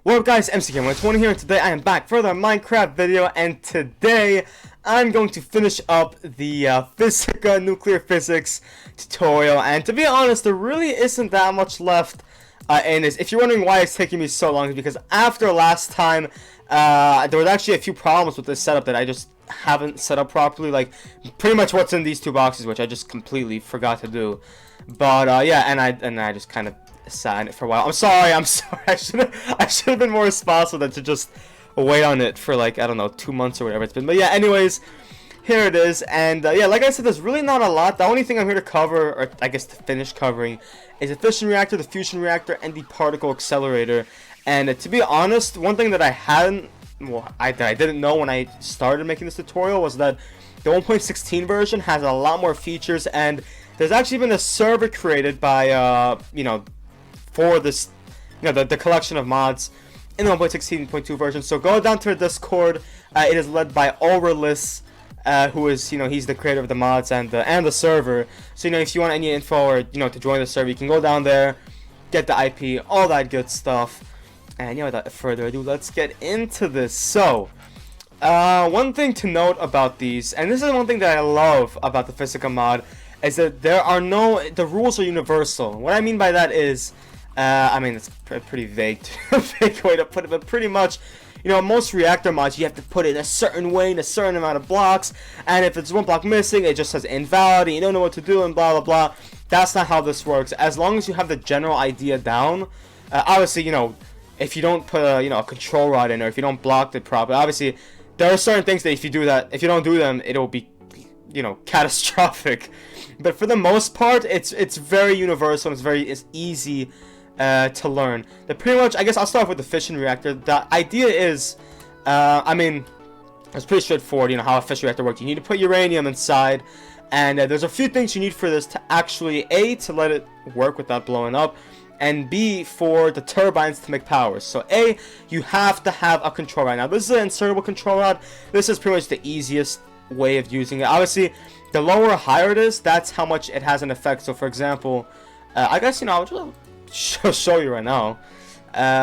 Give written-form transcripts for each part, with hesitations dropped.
What up guys, MC120 here, and today I am back for another Minecraft video, and today I'm going to finish up the PhysicaNuclearPhysics tutorial. And to be honest, there really isn't that much left in this. If you're wondering why it's taking me so long, it's because after last time, there was actually a few problems with this setup that I just haven't set up properly, like pretty much what's in these two boxes, which I just completely forgot to do. But yeah, and I just kind of sat in it for a while. I'm sorry. I should have been more responsible than to just wait on it for, like, I don't know, 2 months or whatever it's been. But yeah, anyways, here it is. And yeah, like I said, there's really not a lot. The only thing I'm here to cover, or I guess to finish covering, is the Fission Reactor, the Fusion Reactor, and the Particle Accelerator. And to be honest, one thing that I didn't know when I started making this tutorial was that the 1.16 version has a lot more features, and there's actually been a server created by for this, the collection of mods in the 1.16.2 version. So go down to the Discord. It is led by Aurelius, who is, he's the creator of the mods and the server. So if you want any info or to join the server, you can go down there, get the IP, all that good stuff. And without further ado, let's get into this. So one thing to note about these, and this is one thing that I love about the Physica mod, is that the rules are universal. What I mean by that is, I mean, it's a pretty vague way to put it, but pretty much, most reactor mods, you have to put it in a certain way, in a certain amount of blocks, and if it's one block missing, it just says invalid, and you don't know what to do, and blah, blah, blah. That's not how this works. As long as you have the general idea down, obviously, if you don't put a control rod in, or if you don't block it properly, obviously, there are certain things that if you don't do them, it'll be, catastrophic. But for the most part, it's very universal, and it's easy to learn. But pretty much, I guess I'll start with the fission reactor. The idea is, I mean, it's pretty straightforward, how a fission reactor works. You need to put uranium inside, and there's a few things you need for this to actually, A, to let it work without blowing up, and B, for the turbines to make power. So A, you have to have a control rod. Now, this is an insertable control rod. This is pretty much the easiest way of using it. Obviously, the lower or higher it is, that's how much it has an effect. So, for example, I guess, I'll just show you right now.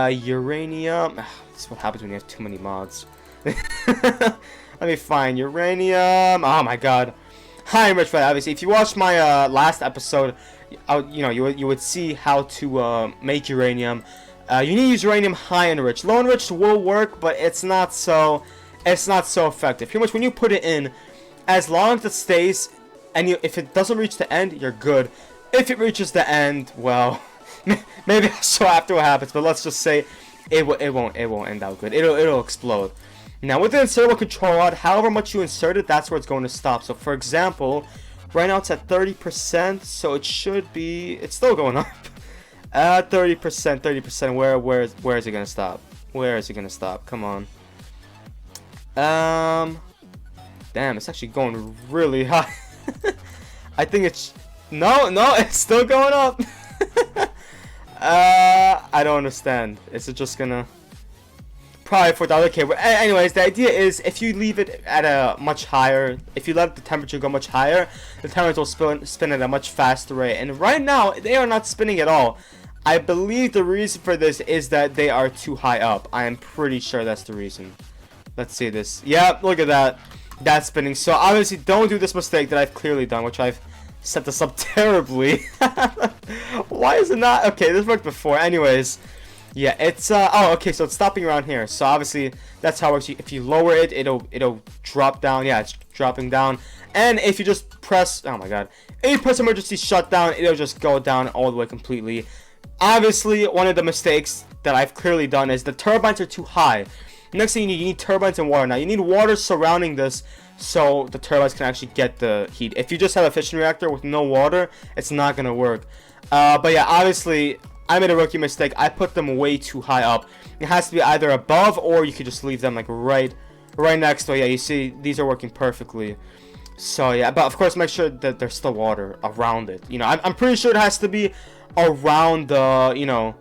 Uranium. This is what happens when you have too many mods. Let me find uranium. Oh my god. High enriched, obviously. If you watched my last episode, you would see how to make uranium. You need to use uranium high enriched. Low enriched will work, but it's not so effective. Pretty much when you put it in, as long as it stays, and if it doesn't reach the end, you're good. If it reaches the end, well, maybe I'll show after what happens, but let's just say it won't end out good. It'll explode. Now with the insertable control rod, however much you insert it, that's where it's going to stop. So for example, right now it's at 30%, so it should be, it's still going up. 30%. Where is it gonna stop? Where is it gonna stop? Come on. Damn, it's actually going really high. I think it's no, it's still going up. I don't understand. Is it just gonna probably for the other cable? Anyways, the idea is if you leave it at a much higher, if you let the temperature go much higher, the temperature will spin at a much faster rate. And right now, they are not spinning at all. I believe the reason for this is that they are too high up. I am pretty sure that's the reason. Let's see this. Yeah, look at that. That's spinning. So obviously, don't do this mistake that I've clearly done, which I've set this up terribly. Why is it not? Okay, this worked before. Anyways, yeah, it's oh, okay, so it's stopping around here. So obviously that's how it works. If you lower it, it'll drop down. Yeah, it's dropping down. And if you just press, oh my god, if you press emergency shutdown, it'll just go down all the way completely. Obviously, one of the mistakes that I've clearly done is the turbines are too high. Next thing you need turbines and water. Now you need water surrounding this so the turbines can actually get the heat. If you just have a fission reactor with no water, it's not gonna work. But yeah, obviously I made a rookie mistake. I put them way too high up. It has to be either above, or you could just leave them like right next to it. Yeah, you see these are working perfectly. So yeah, but of course make sure that there's still water around it. I'm pretty sure it has to be around the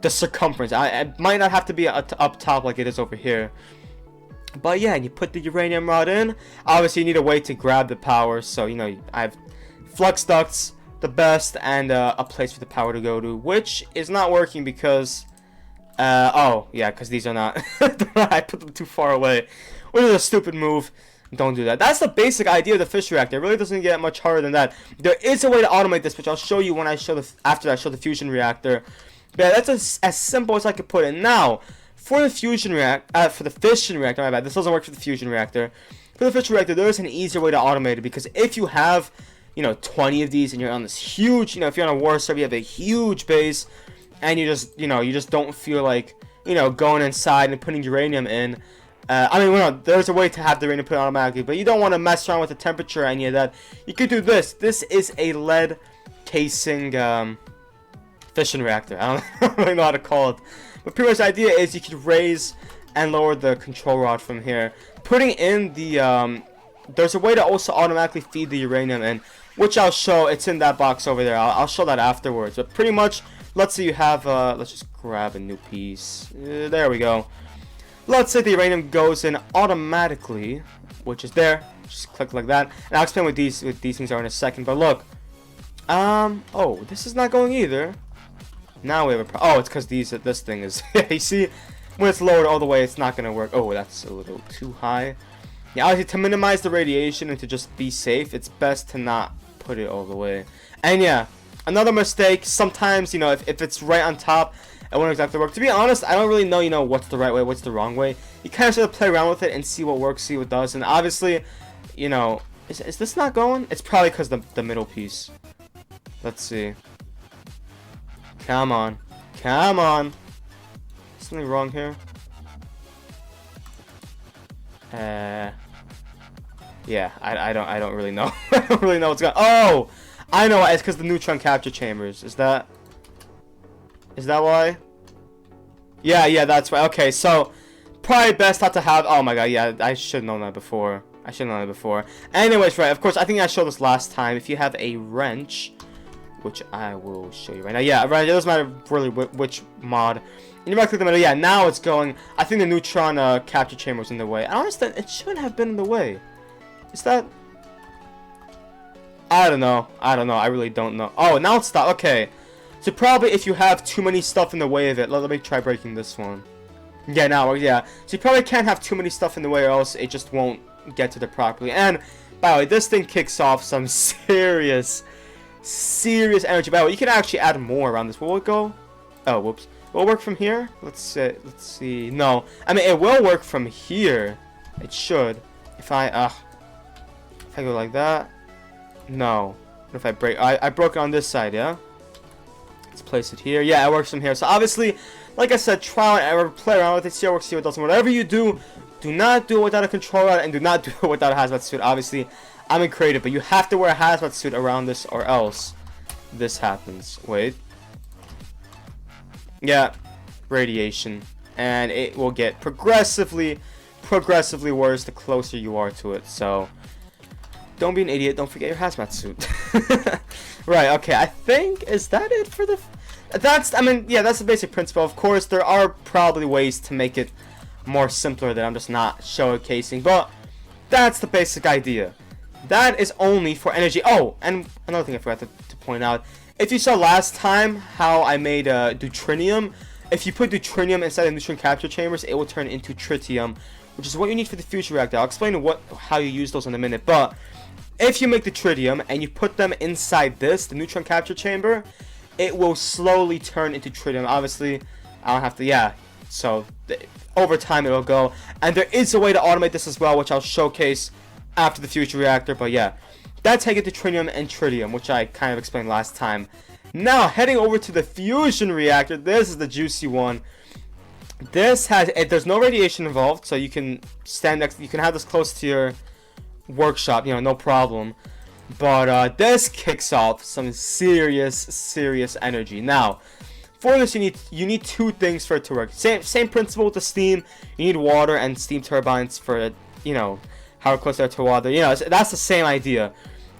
the circumference. It might not have to be up top like it is over here. But yeah, and you put the uranium rod in. Obviously, you need a way to grab the power. So, I have flux ducts, the best, and a place for the power to go to, which is not working because Oh, yeah, because these are not... I put them too far away. Which is a stupid move. Don't do that. That's the basic idea of the fission reactor. It really doesn't get much harder than that. There is a way to automate this, which I'll show you when I show after I show the fusion reactor. But yeah, that's as simple as I could put it. Now, for the fission reactor, my bad. This doesn't work for the fusion reactor. For the fission reactor, there is an easier way to automate it, because if you have, 20 of these and you're on this huge, if you're on a war server, you have a huge base, and you just don't feel like, going inside and putting uranium in. There's a way to have the uranium put automatically, but you don't want to mess around with the temperature or any of that. You could do this. This is a lead casing fission reactor. I don't really know how to call it. But pretty much the idea is you could raise and lower the control rod from here. Putting in the, there's a way to also automatically feed the uranium in, which I'll show. It's in that box over there. I'll show that afterwards. But pretty much, let's say you have, let's just grab a new piece. There we go. Let's say the uranium goes in automatically, which is there. Just click like that. And I'll explain what these things are in a second. But look, oh, this is not going either. Now we have a oh, it's because this thing is. You see, when it's lowered all the way, it's not gonna work. Oh, that's a little too high. Yeah, obviously to minimize the radiation and to just be safe, it's best to not put it all the way. And yeah, another mistake. Sometimes if it's right on top, it won't exactly work. To be honest, I don't really know, what's the right way, what's the wrong way. You kind of just have to play around with it and see what works, see what does. And obviously, is this not going? It's probably because the middle piece. Let's see. Come on. Come on. Something wrong here? Yeah, I don't really know. I don't really know what's going on. Oh! I know, it's because the neutron capture chambers. Is that why? Yeah, that's why. Okay, so probably best not to have. Oh my god, yeah, I should have known that before. Anyways, right, of course, I think I showed this last time. If you have a wrench, which I will show you right now. Yeah, right, it doesn't matter really which mod. And you right click the middle. Yeah, now it's going. I think the neutron capture chamber was in the way. I understand it shouldn't have been in the way. Is that? I don't know. I really don't know. Oh, now it's stopped. Okay. So probably if you have too many stuff in the way of it, let me try breaking this one. Yeah, now, yeah. So you probably can't have too many stuff in the way or else it just won't get to it properly. And, by the way, this thing kicks off some serious energy. By the way, you can actually add more around this. Will it go? Oh, whoops. Will it work from here? Let's see. No. I mean, it will work from here. It should. If I go like that. No. What if I break? I broke it on this side, yeah? Let's place it here. Yeah, it works from here. So obviously, like I said, trial and error, play around with it, see how it works, see what doesn't. Whatever you do, do not do it without a control rod, and do not do it without a hazmat suit. Obviously, I'm in creative, but you have to wear a hazmat suit around this, or else this happens. Wait. Yeah, radiation, and it will get progressively worse the closer you are to it. So don't be an idiot. Don't forget your hazmat suit. Right, okay, I think, is that it for the... That's the basic principle. Of course, there are probably ways to make it more simpler that I'm just not showcasing, but that's the basic idea. That is only for energy. Oh, and another thing I forgot to point out. If you saw last time how I made deuterium, if you put deuterium inside the neutron capture chambers, it will turn into tritium, which is what you need for the fusion reactor. I'll explain how you use those in a minute, but... if you make the tritium and you put them inside the neutron capture chamber, it will slowly turn into tritium. Obviously, I don't have to, yeah. So, over time it will go. And there is a way to automate this as well, which I'll showcase after the fusion reactor. But yeah, that's how you get the tritium and tritium, which I kind of explained last time. Now, heading over to the fusion reactor, this is the juicy one. This there's no radiation involved, so you can you can have this close to your workshop, no problem. But this kicks off some serious energy. Now, for this you need two things for it to work. Same principle with the steam. You need water and steam turbines for how close they are to water. That's the same idea.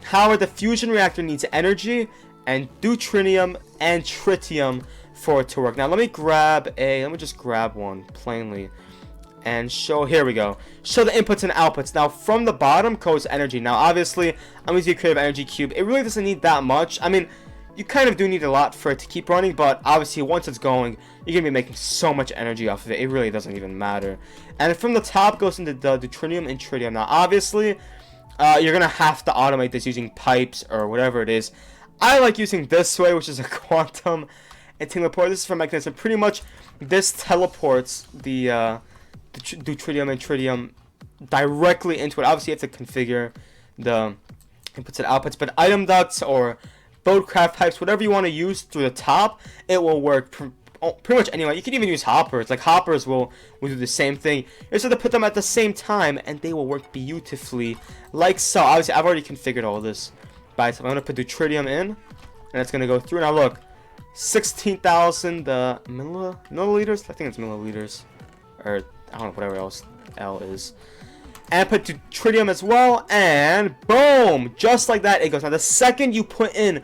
However, the fusion reactor needs energy and deuterium and tritium for it to work. Now let me just grab one plainly and here we go. Show the inputs and outputs. Now from the bottom goes energy. Now obviously I'm using a creative energy cube. It really doesn't need that much. I mean, you kind of do need a lot for it to keep running, but obviously once it's going, you're going to be making so much energy off of it, it really doesn't even matter. And from the top goes into the deuterium and tritium. Now obviously, you're going to have to automate this using pipes or whatever it is. I like using this way, which is a quantum entanglement port. This is for mechanism. Pretty much, this teleports the deuterium and tritium directly into it. Obviously, you have to configure the inputs and outputs, but item ducts or boatcraft pipes, whatever you want to use through the top, it will work pretty much anyway. You can even use hoppers. Like hoppers will do the same thing. You just have to put them at the same time, and they will work beautifully, like so. Obviously, I've already configured all this. By so I'm gonna put deuterium in, and it's gonna go through. Now look, 16,000 milliliters. I think it's milliliters, or I don't know, whatever else L is. And put tritium as well, and boom, just like that it goes. Now the second you put in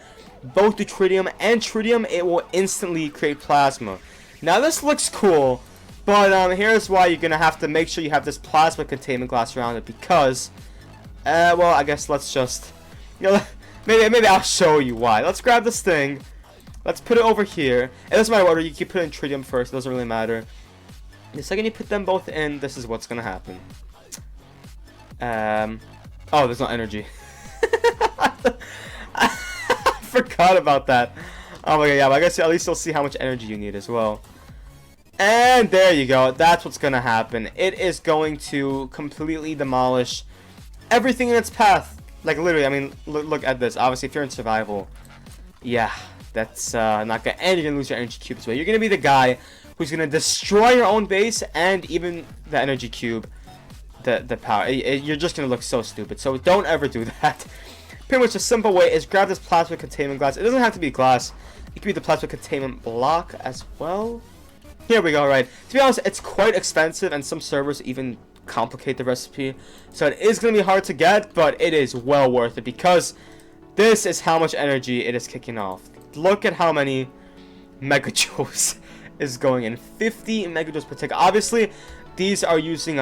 both the tritium and tritium, it will instantly create plasma. Now this looks cool, but here's why you're gonna have to make sure you have this plasma containment glass around it, because well, I guess let's just, you know, maybe I'll show you why. Let's grab this thing, let's put it over here. It doesn't matter order, you can put in tritium first, it doesn't really matter. The second you put them both in, this is what's gonna happen. Oh, there's no energy. I forgot about that. Oh my god, yeah, but I guess at least you'll see how much energy you need as well. And there you go. That's what's gonna happen. It is going to completely demolish everything in its path. Like literally, I mean, look at this. Obviously, if you're in survival, yeah, that's not good. And you're gonna lose your energy cube as well. You're gonna be the guy who's gonna destroy your own base and even the energy cube. The power. You're just gonna look so stupid. So don't ever do that. Pretty much the simple way is grab this plasma containment glass. It doesn't have to be glass. It could be the plasma containment block as well. Here we go. Right. To be honest, it's quite expensive, and some servers even complicate the recipe. So it is gonna be hard to get, but it is well worth it, because this is how much energy it is kicking off. Look at how many megajoules is going in. 50 megajoules per tick. Obviously, these are using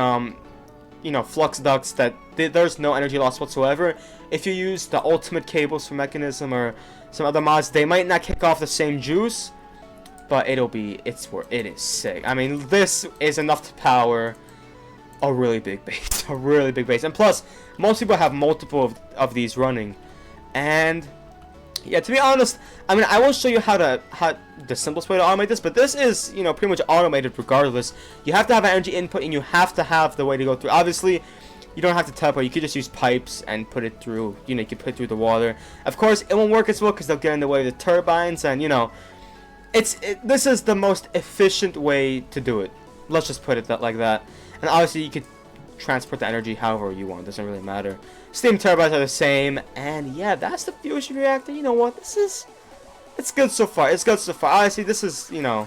you know, flux ducts that there's no energy loss whatsoever. If you use the ultimate cables for mechanism or some other mods, they might not kick off the same juice, but it is sick. I mean, this is enough to power a really big base, a really big base. And plus, most people have multiple of these running, and yeah, to be honest, I mean, I will show you how the simplest way to automate this, but this is, you know, pretty much automated regardless. You have to have an energy input, and you have to have the way to go through. Obviously, you don't have to teleport. You could just use pipes and put it through. You know, you can put it through the water. Of course, it won't work as well because they'll get in the way of the turbines, and you know, this is the most efficient way to do it. Let's just put it like that. And obviously, you could transport the energy however you want. It doesn't really matter. Steam turbines are the same, and yeah, that's the fusion reactor. You know what? It's good so far. It's good so far. Honestly, this is, you know,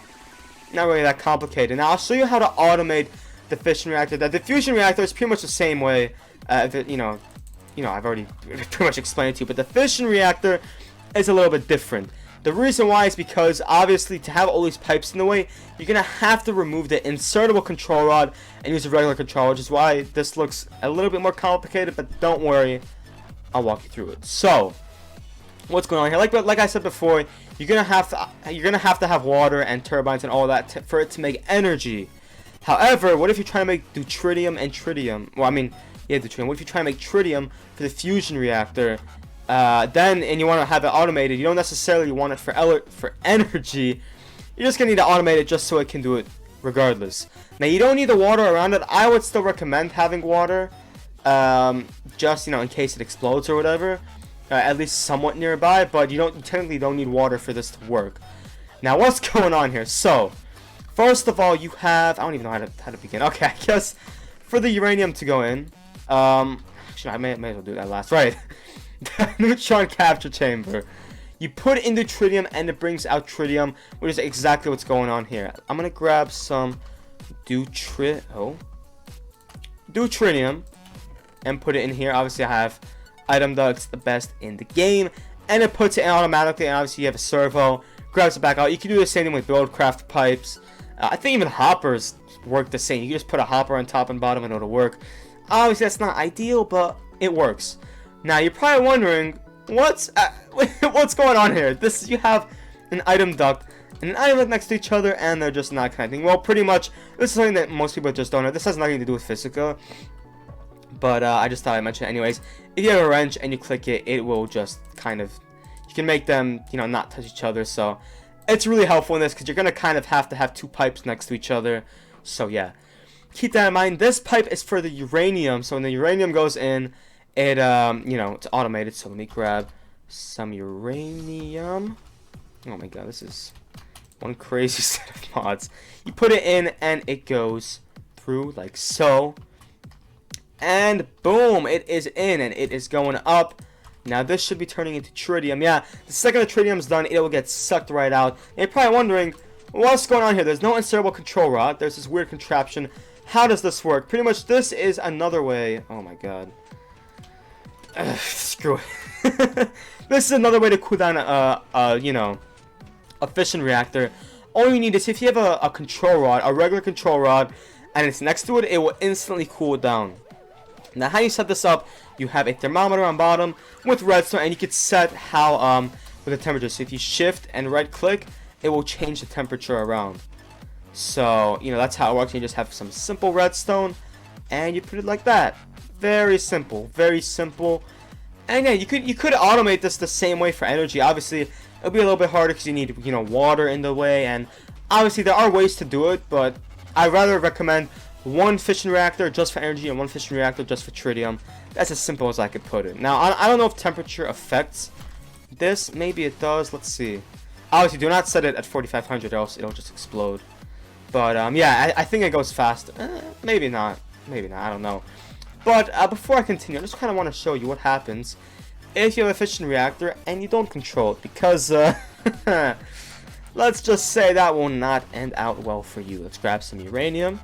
not really that complicated. Now I'll show you how to automate the fission reactor. The diffusion reactor is pretty much the same way. You know, I've already pretty much explained it to you, but the fission reactor is a little bit different. The reason why is because, obviously, to have all these pipes in the way, you're going to have to remove the insertable control rod and use a regular controller, which is why this looks a little bit more complicated, but don't worry, I'll walk you through it. So, what's going on here? Like I said before, you're going to have to have water and turbines and all that for it to make energy. However, what if you try to make deuterium and tritium? Well, I mean, yeah, deuterium. What if you try to make tritium for the fusion reactor? And you want to have it automated. You don't necessarily want it for energy. You're just gonna need to automate it just so it can do it regardless. Now, you don't need the water around it. I would still recommend having water, just, you know, in case it explodes or whatever, at least somewhat nearby. But you technically don't need water for this to work. Now, what's going on here? So, first of all, you have, I don't even know how to begin. Okay, I guess for the uranium to go in, actually, I may as well do that last. Right. The neutron capture chamber. You put in the tritium and it brings out tritium, which is exactly what's going on here. I'm gonna grab some deuterium and put it in here. Obviously, I have item ducts, the best in the game, and it puts it in automatically. And obviously, you have a servo, grabs it back out. You can do the same thing with buildcraft pipes. I think even hoppers work the same. You can just put a hopper on top and bottom and it'll work. Obviously, that's not ideal, but it works. Now, you're probably wondering, what's what's going on here? This, you have an item duct and an item duct next to each other, and they're just not connecting. Well, pretty much, this is something that most people just don't know. This has nothing to do with Physica, but I just thought I'd mention it anyways. If you have a wrench and you click it, it will just kind of, you can make them, you know, not touch each other. So it's really helpful in this because you're gonna kind of have to have two pipes next to each other. So yeah, keep that in mind. This pipe is for the uranium. So when the uranium goes in, it you know, it's automated. So let me grab some uranium. Oh my god, this is one crazy set of mods. You put it in and it goes through like so. And boom, it is in and it is going up. Now this should be turning into tritium. Yeah, the second the tritium's done, it will get sucked right out. And you're probably wondering, what's going on here? There's no insertable control rod. There's this weird contraption. How does this work? Pretty much this is another way. Oh my god. Screw it. This is another way to cool down you know, a fission reactor. All you need is, if you have a control rod, a regular control rod, and it's next to it, it will instantly cool it down. Now how you set this up, you have a thermometer on bottom with redstone, and you can set how with the temperature. So if you shift and right click, it will change the temperature around. So, you know, that's how it works. You just have some simple redstone and you put it like that. Very simple, very simple. And yeah, you could automate this the same way for energy. Obviously, it'll be a little bit harder because you need, you know, water in the way, and obviously there are ways to do it, but I rather recommend one fission reactor just for energy and one fission reactor just for tritium. That's as simple as I could put it. Now, I don't know if temperature affects this. Maybe it does. Let's see. Obviously, do not set it at 4500, else it'll just explode. But yeah, I think it goes fast. Maybe not. Maybe not. I don't know. But before I continue, I just kind of want to show you what happens if you have a fission reactor and you don't control it, because let's just say that will not end out well for you. Let's grab some uranium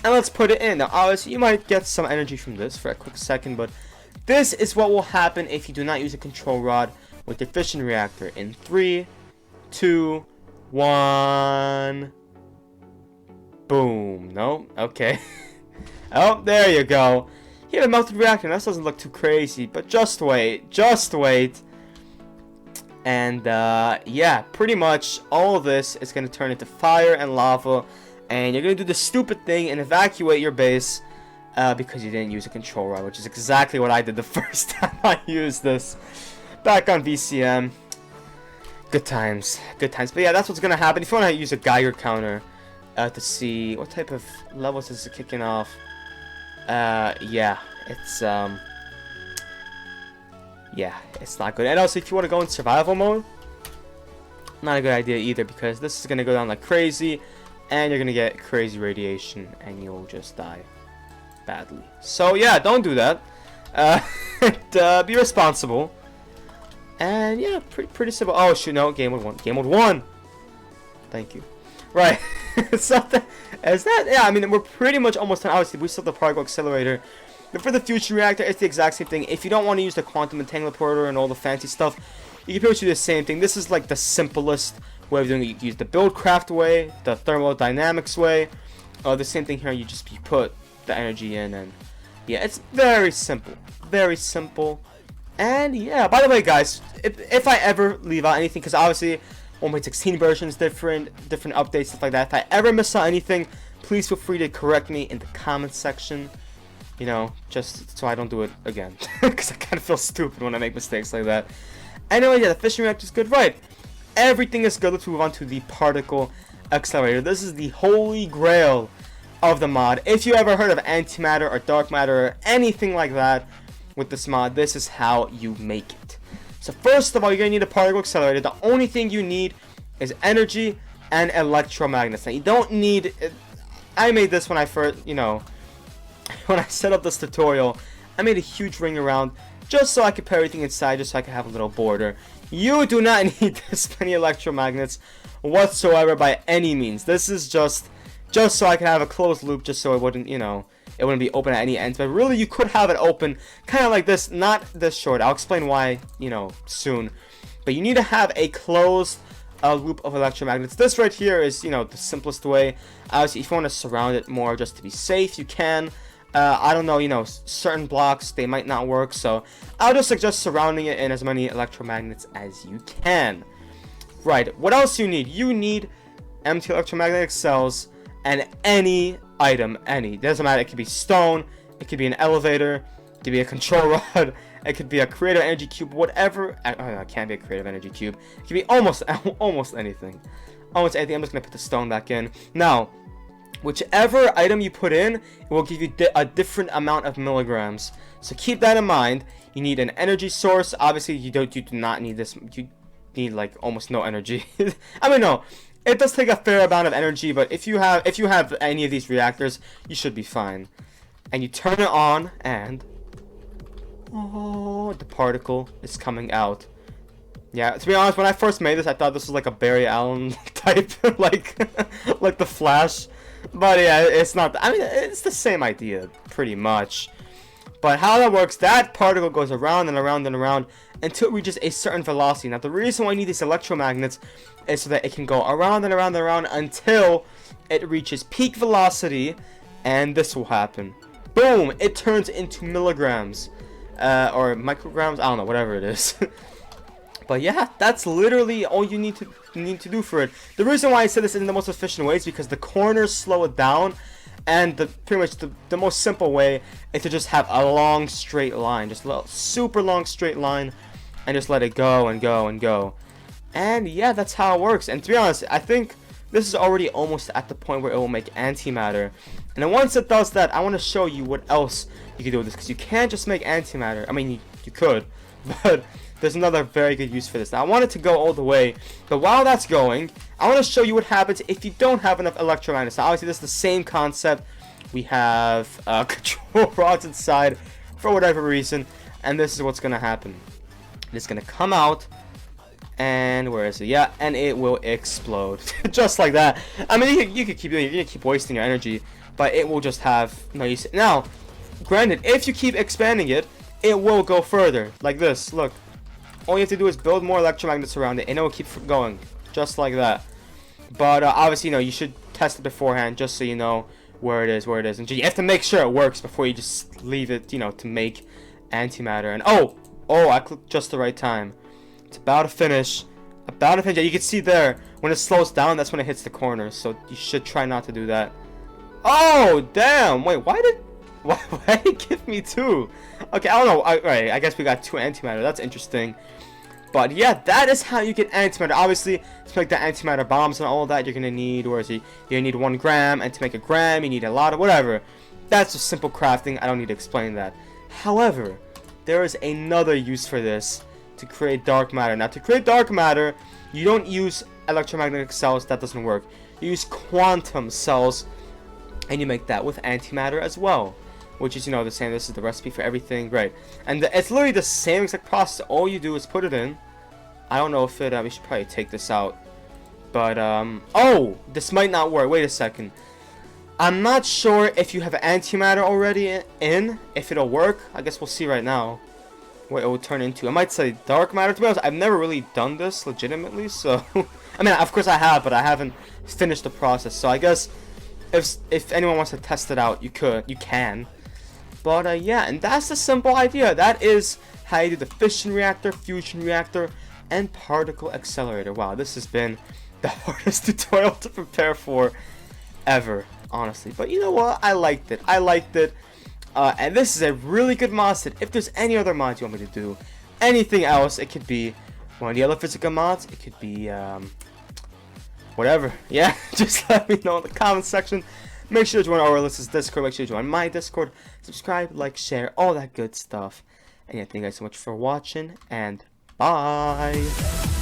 and let's put it in. Now, obviously, you might get some energy from this for a quick second, but this is what will happen if you do not use a control rod with your fission reactor. In 3, 2, 1. Boom. No? Okay. Oh, there you go. You have a melted reactor. This doesn't look too crazy, but just wait. Just wait. And, yeah, pretty much all of this is going to turn into fire and lava. And you're going to do the stupid thing and evacuate your base because you didn't use a control rod, which is exactly what I did the first time I used this back on VCM. Good times. Good times. But yeah, that's what's going to happen. If you want to use a Geiger counter to see what type of levels is it kicking off. Yeah, it's not good. And also, if you want to go in survival mode, not a good idea either, because this is going to go down like crazy, and you're going to get crazy radiation, and you'll just die badly. So yeah, don't do that. Be responsible. And yeah, pretty simple. Oh shoot, no, game mode 1. Game mode 1! Thank you. Right. So is that, yeah, I mean, we're pretty much almost done. Obviously, we still have the particle accelerator. But for the fusion reactor, it's the exact same thing. If you don't want to use the quantum entanglement porter and all the fancy stuff, you can pretty much do the same thing. This is like the simplest way of doing it. You can use the buildcraft way, the thermodynamics way. The same thing here. You put the energy in, and yeah, it's very simple. Very simple. And yeah, by the way, guys, if I ever leave out anything, because obviously 1.16 versions, different updates, stuff like that. If I ever miss out anything, please feel free to correct me in the comments section. You know, just so I don't do it again, because I kind of feel stupid when I make mistakes like that. Anyway, yeah, the fission reactor is good, right? Everything is good. Let's move on to the particle accelerator. This is the holy grail of the mod. If you ever heard of antimatter or dark matter or anything like that with this mod, this is how you make it. So first of all, you're going to need a particle accelerator. The only thing you need is energy and electromagnets. Now, you don't need... I made this when I first, you know, when I set up this tutorial. I made a huge ring around just so I could put everything inside, just so I could have a little border. You do not need this many electromagnets whatsoever by any means. This is just so I could have a closed loop, just so it wouldn't, you know, it wouldn't be open at any ends. But really, you could have it open kind of like this, not this short. I'll explain why, you know, soon. But you need to have a closed loop of electromagnets. This right here is, you know, the simplest way. Obviously, if you want to surround it more just to be safe, you can. I don't know, you know, certain blocks, they might not work, so I'll just suggest surrounding it in as many electromagnets as you can. Right, what else you need? You need empty electromagnetic cells and any item, any. Doesn't matter, it could be stone, it could be an elevator, it could be a control rod, it could be a creative energy cube, whatever. It can't be a creative energy cube. It could be almost anything. Almost anything. I'm just going to put the stone back in. Now, whichever item you put in, it will give you a different amount of milligrams. So keep that in mind. You need an energy source. Obviously, you do not need this. You need like almost no energy. I mean, no. It does take a fair amount of energy, but if you have any of these reactors, you should be fine. And you turn it on, and oh, the particle is coming out. Yeah, to be honest, when I first made this, I thought this was like a Barry Allen type, like the Flash. But yeah, it's not. I mean, it's the same idea, pretty much. But how that works, that particle goes around and around and around until it reaches a certain velocity. Now, the reason why you need these electromagnets is so that it can go around and around and around until it reaches peak velocity, and this will happen. Boom! It turns into milligrams. Or micrograms, I don't know, whatever it is. But yeah, that's literally all you need to do for it. The reason why I said this isn't the most efficient way is because the corners slow it down, and pretty much the most simple way is to just have a long straight line, just a super long straight line, and just let it go and go and go. And yeah, that's how it works. And to be honest, I think this is already almost at the point where it will make antimatter. And then once it does that, I want to show you what else you can do with this, because you can't just make antimatter. I mean, you could, but there's another very good use for this. Now, I want it to go all the way, but while that's going, I want to show you what happens if you don't have enough electromagnets. Now, obviously, this is the same concept. We have control rods inside for whatever reason, and this is what's going to happen. It's going to come out, and where is it? Yeah, and it will explode. Just like that. I mean, you could keep doing it. You can keep wasting your energy, but it will just have no use. Now, granted, if you keep expanding it, it will go further. Like this, look. All you have to do is build more electromagnets around it, and it will keep going. Just like that. But obviously, you know, you should test it beforehand, just so you know where it is. And you have to make sure it works before you just leave it, you know, to make antimatter. And oh, I clicked just the right time. It's about to finish. Yeah, you can see there, when it slows down, that's when it hits the corners. So you should try not to do that. Oh, damn. Wait, why did it give me two? Okay, I don't know. Alright, I guess we got two antimatter. That's interesting. But yeah, that is how you get antimatter. Obviously, to make the antimatter bombs and all of that, you're going to need, where is he? You need 1 gram, and to make a gram, you need a lot of whatever. That's just simple crafting. I don't need to explain that. However, there is another use for this, to create dark matter. Now, to create dark matter, you don't use electromagnetic cells. That doesn't work. You use quantum cells, and you make that with antimatter as well, which is, you know, the same. This is the recipe for everything, right? And it's literally the same exact process. All you do is put it in. I don't know if it, we should probably take this out, but oh, this might not work. Wait a second. I'm not sure if you have antimatter already in, if it'll work. I guess we'll see right now what it will turn into. I might say dark matter. To be honest, I've never really done this legitimately, so I mean, of course I have, but I haven't finished the process. So I guess if anyone wants to test it out, you can. But yeah, and that's the simple idea. That is how you do the fission reactor, fusion reactor, and particle accelerator. Wow, this has been the hardest tutorial to prepare for ever, honestly. But you know what? I liked it. And this is a really good mod set. If there's any other mods you want me to do, anything else, it could be one of the other Physica mods. It could be whatever. Yeah, just let me know in the comment section. Make sure to join our listeners' Discord. Make sure to join my Discord. Subscribe, like, share, all that good stuff. And yeah, thank you guys so much for watching, and bye.